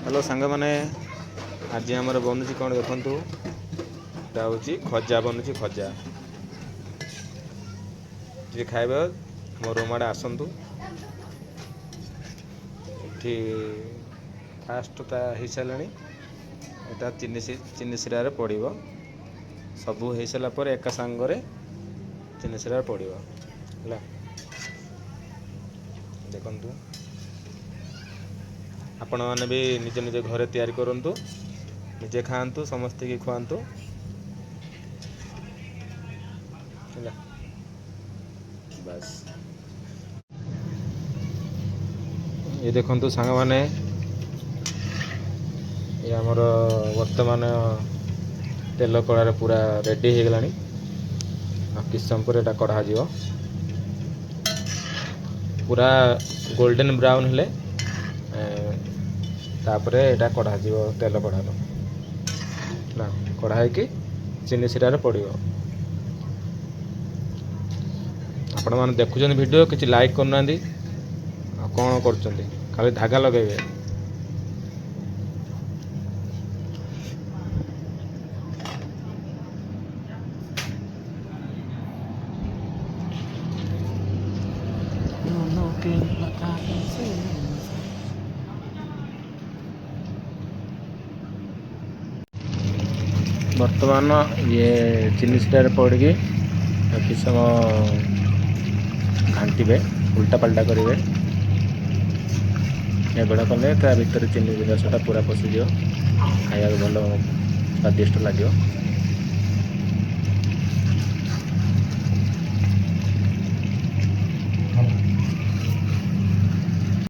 Hello सांग मैंने आज आमर बनूची कौन देखु हूँ खजा बनूची खजा जी खाइबा मो रूम आड़े आसतु ये फास्टा हो सारे यहाँ चीनी सिरा पड़ो सबू हो सारापर एका सांगरे चीनी सिरा पड़ो है देखु आपण मैंने भी निजे निजे घरे तैयारी करंतु निजे खातु समस्ते की खुआतु बस ये देखु सांग मैंने ये आमर वर्तमान तेल कड़ार पूरा रेडी हो गलानी किस समय पर यहाँ कढ़ा जीव पूरा गोल्डन ब्राउन हेले तापर यहाँ कढ़ा जीव तेल कढ़ार ना कढ़ाई कि चीनी सिरा पड़ो आपण मैंने देखुं वीडियो किसी लाइक करना कौन कर खाली धागा लगे वर्तमान ये चीनी सिरा पड़ कि समय घांटे उल्टा पल्टा करेंगे एगुड़ा कले ता भर चीनी रसटा पूरा पशिज खाया भल स्वादिष्ट लगे।